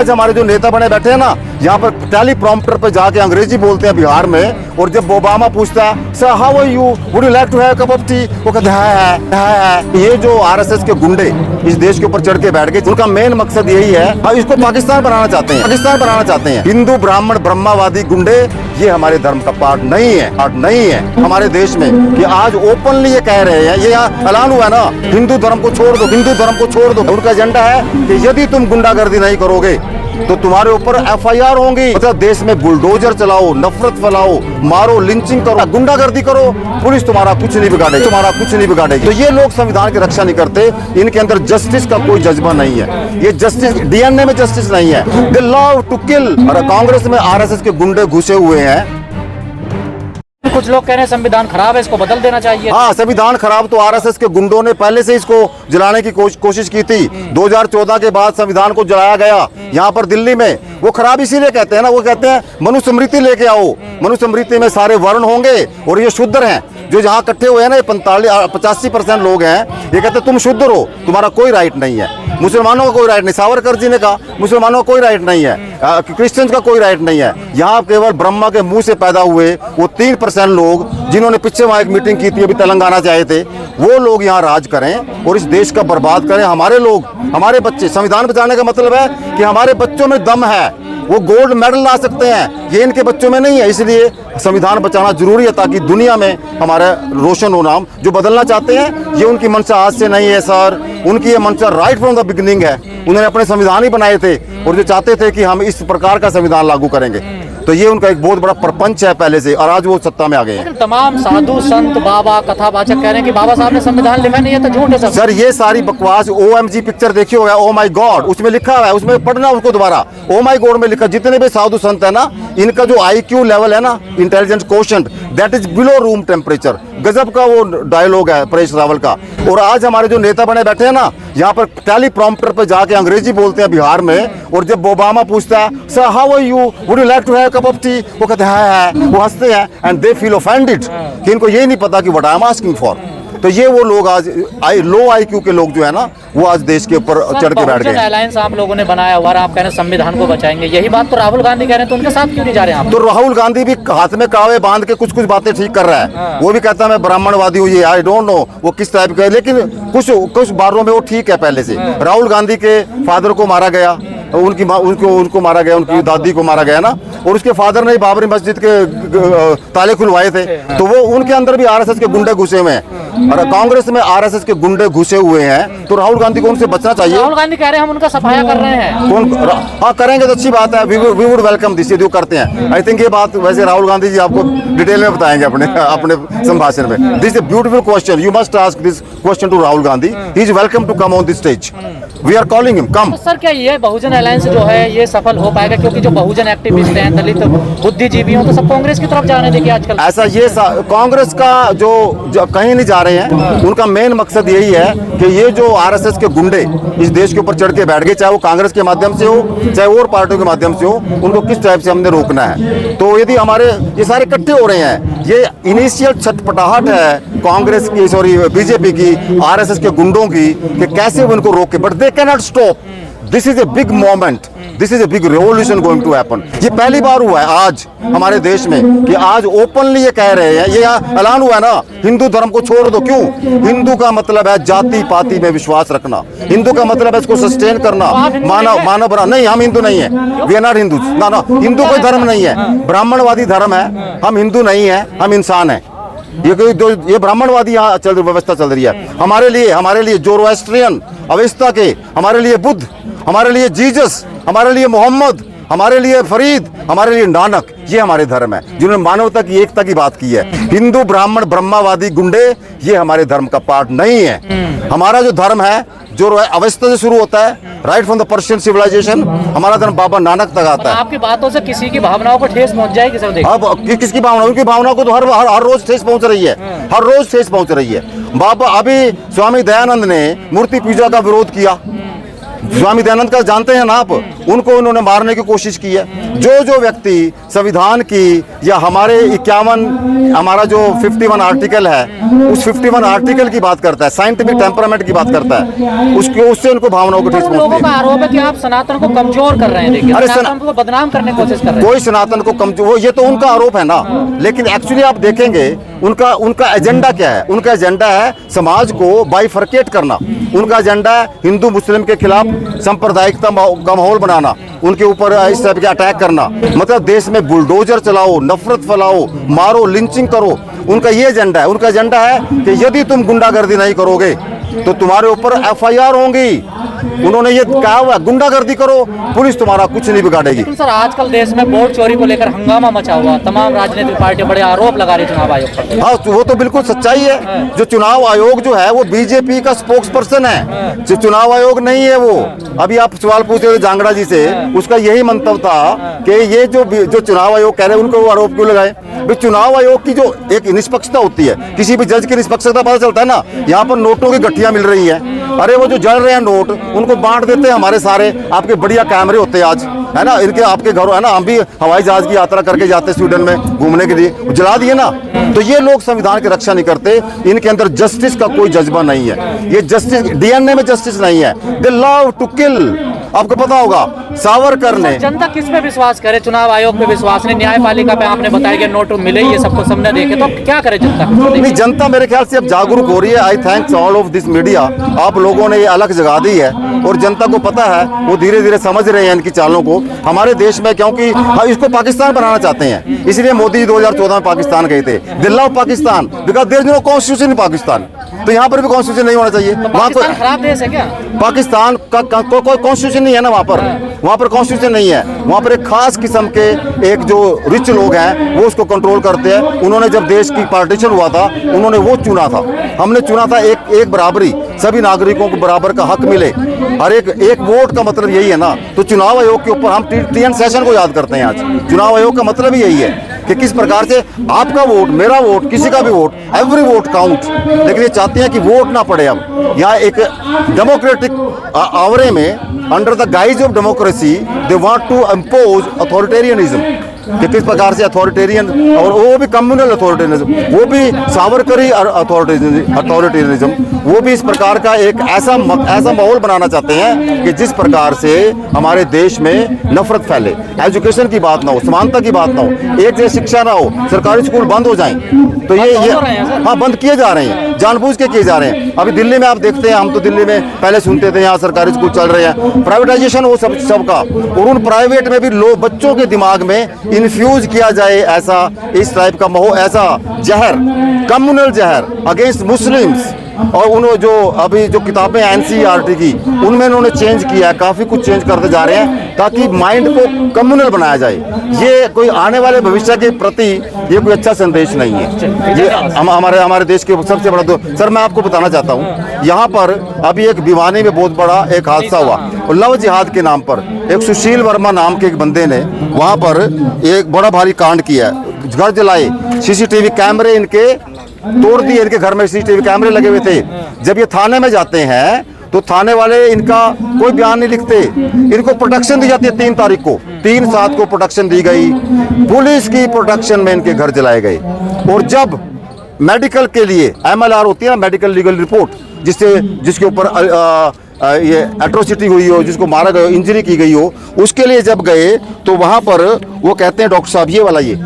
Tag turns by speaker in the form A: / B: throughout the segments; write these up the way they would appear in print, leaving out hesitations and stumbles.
A: आज हमारे जो नेता बने बैठे हैं ना, यहाँ पर टेली प्रॉम्प्टर पे जाके अंग्रेजी बोलते हैं बिहार में, और जब ओबामा पूछता है sir how are you, would you like to have cup of tea, वो कहते हैं। ये जो आरएसएस के गुंडे इस देश के ऊपर चढ़ के बैठ गए, उनका मेन मकसद यही है, इसको पाकिस्तान बनाना चाहते हैं, पाकिस्तान बनाना चाहते हैं। हिंदू ब्राह्मण ब्रह्मावादी गुंडे ये हमारे धर्म का पार्ट नहीं है हमारे देश में। कि आज ओपनली ये कह रहे हैं, ये यहाँ ऐलान हुआ है ना, हिंदू धर्म को छोड़ दो, हिंदू धर्म को छोड़ दो। उनका एजेंडा है कि यदि तुम गुंडागर्दी नहीं करोगे तो तुम्हारे ऊपर एफआईआर होंगी। मतलब देश में बुलडोजर चलाओ, नफरत फैलाओ, मारो, लिंचिंग करो, गुंडागर्दी करो, पुलिस तुम्हारा कुछ नहीं बिगाड़ेगी। तो ये लोग संविधान की रक्षा नहीं करते, इनके अंदर जस्टिस का कोई जज्बा नहीं है, ये जस्टिस डीएनए में जस्टिस नहीं है। They love to kill. और कांग्रेस में आरएसएस के गुंडे घुसे हुए हैं।
B: कुछ लोग कह रहे हैं संविधान खराब है, इसको बदल देना चाहिए।
A: हाँ, संविधान खराब तो आरएसएस के गुंडों ने पहले से इसको जलाने की कोशिश की थी। 2014 के बाद संविधान को जलाया गया यहाँ पर दिल्ली में। वो खराब इसीलिए कहते हैं ना, वो कहते हैं मनुस्मृति लेके आओ, मनुस्मृति में सारे वर्ण होंगे और ये शुद्र हैं। जो जहाँ इकट्ठे हुए हैं ना, 85% लोग हैं, ये कहते हैं तुम शुद्र हो, तुम्हारा कोई राइट नहीं है। मुसलमानों का कोई राइट नहीं, सावरकर जी ने कहा मुसलमानों का कोई राइट नहीं है, क्रिश्चियंस का कोई राइट नहीं है। यहाँ केवल ब्रह्मा के मुंह से पैदा हुए वो 3% लोग, जिन्होंने पीछे वहाँ एक मीटिंग की थी, अभी तेलंगाना से आए थे, वो लोग यहाँ राज करें और इस देश का बर्बाद करें। हमारे लोग, हमारे बच्चे, संविधान बचाने का मतलब है कि हमारे बच्चों में दम है, वो गोल्ड मेडल ला सकते हैं, ये इनके बच्चों में नहीं है। इसलिए संविधान बचाना जरूरी है ताकि दुनिया में हमारा रोशन हो नाम। जो बदलना चाहते हैं ये उनकी मंशा आज से नहीं है सर, उनकी ये मंशा राइट फ्रॉम द बिगिनिंग है। उन्होंने अपने संविधान ही बनाए थे और जो चाहते थे कि हम इस प्रकार का संविधान लागू करेंगे, तो ये उनका एक बहुत बड़ा प्रपंच है पहले से, और आज वो सत्ता में आ गए हैं।
B: तमाम साधु संत बाबा कथावाचक कह रहे हैं कि बाबा साहब ने संविधान लिखा नहीं है, तो झूठ है सब।
A: सर ये सारी बकवास। OMG पिक्चर देखी होगा, ओ माई गॉड, उसमें लिखा हुआ है, उसमें पढ़ना उसको दोबारा। ओ माई गॉड में लिखा, जितने भी साधु संत है ना, इनका जो IQ लेवल है ना, intelligence quotient, that is below room temperature. गजब का वो डायलॉग है परेश रावल का। और आज हमारे जो नेता बने बैठे हैं ना, यहाँ पर टेली प्रॉम्प्टर पे जाके अंग्रेजी बोलते हैं बिहार में, और जब ओबामा पूछता है sir how are you, would you like to have cup of tea, वो कहते हैं, वो हंसते हैं एंड दे फील ऑफेंडेड कि इनको ये नहीं पता कि what I am asking for. तो ये वो लोग आज लो IQ के लोग जो है ना, वो आज देश के ऊपर चढ़ के बैठ गए।
B: अलायंस आप लोगों ने बनाया हुआ, आप कह रहे हैं संविधान को बचाएंगे, यही बात तो राहुल गांधी कह रहे हैं, तो उनके साथ क्यों नहीं जा रहे हैं आप?
A: तो राहुल गांधी भी हाथ में कावे बांध के कुछ बातें ठीक कर रहा है। वो भी कहता है मैं ब्राह्मणवादी हूँ, ये आई डोंट नो वो किस टाइप का है, लेकिन कुछ बारों में वो ठीक है पहले से। राहुल गांधी के फादर को मारा गया, उनको मारा गया, उनकी दादी को मारा गया ना, और उसके फादर ने बाबरी मस्जिद के ताले खुलवाए थे। तो वो उनके अंदर भी आरएसएस के गुंडे घुसे हुए हैं, और कांग्रेस में आरएसएस के गुंडे घुसे हुए हैं। तो राहुल गांधी को उनसे बचना चाहिए।
B: राहुल गांधी कह रहे हैं हम उनका सफाया कर रहे हैं।
A: हाँ, करेंगे तो अच्छी बात है, वी वुड वेलकम दिस, यदि वो करते हैं। आई थिंक ये बात वैसे राहुल गांधी जी आपको डिटेल में बताएंगे अपने संभाषण में। This is beautiful question, you must ask this question to Rahul Gandhi. He is welcome to come on this stage, we are calling him, come.
B: Sir क्या ये बहुजन अलायंस जो है ये सफल हो पाएगा? क्योंकि जो बहुजन एक्टिविस्ट हैं, दलित बुद्धिजीवी हैं, तो सब कांग्रेस की तरफ जाने देखिए आजकल।
A: ऐसा ये कांग्रेस का जो कहीं नहीं जा रहे हैं, उनका मेन मकसद यही है कि ये जो आरएसएस के गुंडे इस देश के ऊपर चढ़ के बैठ गए, चाहे वो कांग्रेस के माध्यम से हो, चाहे और पार्टियों के माध्यम से हो, उनको किस टाइप से हमने रोकना है। तो यदि हमारे ये सारे इकट्ठे हो रहे हैं, ये इनिशियल छटपटाहट है कांग्रेस की, सॉरी बीजेपी की, आरएसएस के गुंडों की, कि कैसे वो इनको रोके, but they can not stop. This is a big moment, this is a big revolution going to happen. ये पहली बार हुआ है आज हमारे देश में कि आज ओपनली ये कह रहे हैं, ये यहाँ ऐलान हुआ है ना, हिंदू धर्म को छोड़ दो। क्यों? हिंदू का मतलब है जाति पाति में विश्वास रखना, हिंदू का मतलब है इसको सस्टेन करना, मानव बना। नहीं, हम हिंदू नहीं है, वी आर नॉट हिंदू ना, हिंदू कोई धर्म नहीं है, ब्राह्मणवादी धर्म है। हम हिंदू नहीं है, हम इंसान है। ये ब्राह्मणवादी यहाँ व्यवस्था चल रही है। हमारे लिए जोरोएस्ट्रियन अवेस्ता के, हमारे लिए बुद्ध, हमारे लिए जीसस, हमारे लिए मोहम्मद, हमारे लिए फरीद, हमारे लिए नानक, ये हमारे धर्म है, जिन्होंने मानवता की एकता की बात की है। हिंदू ब्राह्मण ब्रह्मावादी गुंडे ये हमारे धर्म का पार्ट नहीं है। हमारा जो धर्म है, जो अवस्था से शुरू होता है, right from the Persian civilisation, हमारा धर्म बाबा नानक तक आता है।
B: आपकी बातों से किसी की भावनाओं को ठेस पहुंच जाएगी सर?
A: अब किसकी भावना? उनकी भावनाओं को तो हर रोज ठेस पहुंच रही है, हर रोज ठेस पहुंच रही है। बाबा अभी स्वामी दयानंद ने मूर्ति पूजा का विरोध किया, स्वामी दयानंद का जानते हैं ना आप, उनको उन्होंने मारने की कोशिश की है। जो व्यक्ति संविधान की या हमारे 51 हमारा जो 51 आर्टिकल है, उस 51 आर्टिकल की बात करता है, साइंटिफिक टेम्परामेंट की बात करता है, उससे उनको भावनाओं को ठेस पहुंचती है।
B: लोगों का आरोप है कि आप सनातन को कमजोर कर रहे हैं, देखिए सनातन को बदनाम करने की कोशिश कर रहे हैं।
A: कोई सनातन को कमजोर, ये तो उनका आरोप है ना, लेकिन एक्चुअली आप देखेंगे उनका एजेंडा क्या है। उनका एजेंडा है समाज को बाइफरकेट करना। उनका एजेंडा है हिंदू मुस्लिम के खिलाफ सांप्रदायिकता का माहौल बनाना, उनके ऊपर इस तरह के अटैक करना, मतलब देश में बुलडोजर चलाओ, नफरत फैलाओ, मारो, लिंचिंग करो। उनका ये एजेंडा है। उनका एजेंडा है कि यदि तुम गुंडागर्दी नहीं करोगे तो तुम्हारे ऊपर FIR होंगी। उन्होंने ये कहा हुआ, गुंडागर्दी करो, पुलिस तुम्हारा कुछ नहीं बिगाड़ेगी।
B: लेकिन सर आजकल देश में वोट चोरी को लेकर हंगामा मचा हुआ, तमाम राजनीतिक पार्टियां बड़े आरोप लगा रही चुनाव आयोग पर।
A: हाँ, वो तो बिल्कुल सच्चाई है। जो चुनाव आयोग जो है वो बीजेपी का स्पोक्स पर्सन है, जो चुनाव आयोग नहीं है वो। अभी आप सवाल पूछ रहे थे जांगड़ा जी से, उसका यही मंतव्य था कि ये जो चुनाव आयोग कह रहे हैं उनको आरोप क्यों लगाए। चुनाव आयोग की जो एक निष्पक्षता होती है, किसी भी जज की निष्पक्षता पता चलता है ना। यहाँ पर नोटों की गठियां मिल रही हैं, अरे वो जो जल रहे हैं नोट, उनको बांट देते हैं हमारे सारे। आपके बढ़िया कैमरे होते हैं आज, है ना, इनके आपके घरों, है ना, हम भी हवाई जहाज की यात्रा करके जाते स्वीडन में घूमने के लिए, जला दिए ना। तो ये लोग संविधान की रक्षा नहीं करते, इनके अंदर जस्टिस का कोई जज्बा नहीं है। ये जस्टिस DNA में जस्टिस नहीं है। They love to kill. आपको पता होगा सावरकर ने।
B: जनता किस पे विश्वास करे? चुनाव आयोग पे विश्वास नहीं, न्यायपालिका पे आपने बताया कि नोट मिले, ये सबको सामने देखे, तो क्या करे जनता?
A: नहीं, जनता मेरे ख्याल से अब जागरूक हो रही है। I thanks all of this media. आप लोगों ने ये अलग जगा दी है और जनता को पता है, वो धीरे धीरे समझ रहे हैं इनकी चालों को हमारे देश में, क्योंकि इसको पाकिस्तान बनाना चाहते हैं। इसलिए मोदी 2014 में पाकिस्तान गए थे। They love Pakistan because there is no constitution in Pakistan. तो यहाँ पर भी कॉन्स्टिट्यूशन नहीं होना चाहिए।
B: पाकिस्तान खराब देश है क्या?
A: पाकिस्तान का कोई कॉन्स्टिट्यूशन नहीं है ना वहाँ पर कॉन्स्टिट्यूशन नहीं है। वहाँ पर एक खास किस्म के एक जो रिच लोग हैं वो उसको कंट्रोल करते हैं। उन्होंने जब देश की पार्टीशन हुआ था, उन्होंने वो चुना था, हमने चुना था एक बराबरी, सभी नागरिकों को बराबर का हक मिले। हर एक वोट का मतलब यही है ना। तो चुनाव आयोग के ऊपर हम TN सेशन को याद करते हैं आज। चुनाव आयोग का मतलब ही यही है कि किस प्रकार से आपका वोट, मेरा वोट, किसी का भी वोट, एवरी वोट काउंट। लेकिन ये चाहते हैं कि वोट ना पड़े। अब यहाँ एक डेमोक्रेटिक आवरे में, under the guise of democracy, they want to impose authoritarianism. कि किस प्रकार से अथॉरिटेरियन, और वो भी कम्युनल अथॉरिटेरियनिज्म, वो भी सावरकरी अथॉरिटेरियनिज्म, वो भी इस प्रकार का एक ऐसा माहौल बनाना चाहते हैं कि जिस प्रकार से हमारे देश में नफरत फैले, एजुकेशन की बात ना हो, समानता की बात ना हो, एक जैसी शिक्षा ना हो, सरकारी स्कूल बंद हो जाएं। तो ये हाँ, बंद किए जा रहे हैं, जानबूझ के किए जा रहे हैं। अभी दिल्ली में आप देखते हैं, हम तो दिल्ली में पहले सुनते थे यहाँ सरकारी स्कूल चल रहे हैं, प्राइवेटाइजेशन हो सबका, और उन प्राइवेट में भी लोग, बच्चों के दिमाग में इन्फ्यूज किया जाए ऐसा, इस टाइप का माहौल, ऐसा जहर, कम्युनल जहर अगेंस्ट मुस्लिम्स। और उन्होंने जो अभी जो किताबें NCERT की, उनमें उन्होंने चेंज किया है, काफ़ी कुछ चेंज करते जा रहे हैं ताकि माइंड को कम्युनल बनाया जाए। ये कोई आने वाले भविष्य के प्रति ये कोई अच्छा संदेश नहीं है। ये हमारे देश के सबसे बड़ा सर मैं आपको बताना चाहता हूँ, यहाँ पर अभी एक भिवानी में बहुत बड़ा एक हादसा हुआ, और लव जिहाद के नाम पर एक सुशील वर्मा नाम के एक बंदे ने वहाँ पर एक बड़ा भारी कांड किया है, घर जलाए, CCTV कैमरे इनके तोड़ दिए। इनके घर में CCTV कैमरे लगे हुए थे। जब ये थाने में जाते हैं तो थाने वाले इनका कोई बयान नहीं लिखते। इनको प्रोटेक्शन दी जाती है 3 तारीख को, 3/7 को प्रोटेक्शन दी गई। पुलिस की प्रोटेक्शन में इनके घर जलाए गए। और जब मेडिकल के लिए MLR होती है ना, मेडिकल लीगल रिपोर्ट, जिसके ऊपर ये एट्रोसिटी हुई हो, जिसको मारा गया, इंजरी की गई हो, उसके लिए जब गए तो वहाँ पर वो कहते हैं डॉक्टर साहब ये वाला, ये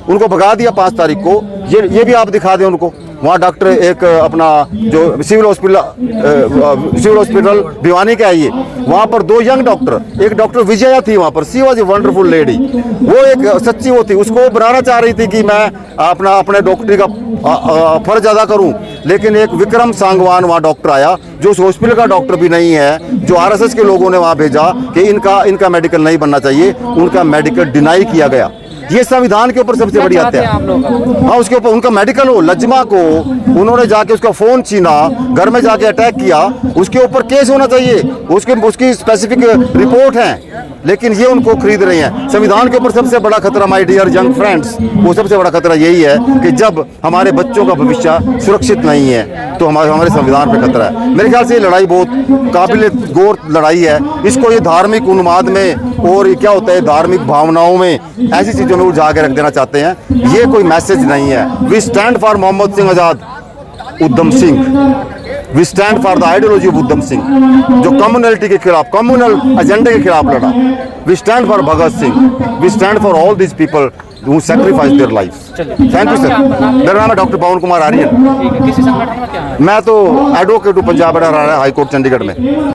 A: उनको भगा दिया 5 तारीख को। ये भी आप दिखा दें उनको। वहाँ डॉक्टर एक अपना जो सिविल हॉस्पिटल भिवानी का है, ये वहाँ पर 2 यंग डॉक्टर, एक डॉक्टर विजया थी वहाँ पर, सी वॉज ए वंडरफुल लेडी, वो एक सच्ची वो थी, उसको बनाना चाह रही थी कि मैं अपने डॉक्टरी का फर्ज अदा करूं। लेकिन एक विक्रम सांगवान वहाँ डॉक्टर आया, जो उस हॉस्पिटल का डॉक्टर भी नहीं है, जो RSS के लोगों ने वहाँ भेजा कि इनका मेडिकल नहीं बनना चाहिए, उनका मेडिकल डिनाई किया गया। ये संविधान के ऊपर सबसे बड़ी
B: क्या
A: हत्या
B: चाहते हैं आप लोग
A: है। हाँ, उसके ऊपर उनका मेडिकल हो, लज्मा को उन्होंने जाके उसका फोन छीना, घर में जाके अटैक किया, उसके ऊपर केस होना चाहिए, उसकी स्पेसिफिक रिपोर्ट है, लेकिन ये उनको खरीद रहे हैं। संविधान के ऊपर सबसे बड़ा खतरा, माय डियर यंग फ्रेंड्स, वो सबसे बड़ा खतरा यही है कि जब हमारे बच्चों का भविष्य सुरक्षित नहीं है तो हमारे संविधान पे खतरा है। मेरे ख्याल से ये लड़ाई बहुत काबिल गौर लड़ाई है। इसको ये धार्मिक उन्माद में और क्या होता है धार्मिक भावनाओं में, ऐसी चीज़ों में उलझा के रख देना चाहते हैं। ये कोई मैसेज नहीं है। We stand for Mohammad Singh Azad, Udham Singh, we stand for the ideology of Udham Singh, जो कम्युनलिटी के खिलाफ, कम्युनल एजेंडे के खिलाफ लड़ा। We stand for Bhagat Singh, we stand for all these people who sacrifice their life. Thank you sir. मेरा नाम है डॉक्टर पवन कुमार आर्यन।
B: ठीक है, किसी संगठन में क्या है?
A: मैं तो एडवोकेट हूँ, पंजाब हाई कोर्ट चंडीगढ़ में।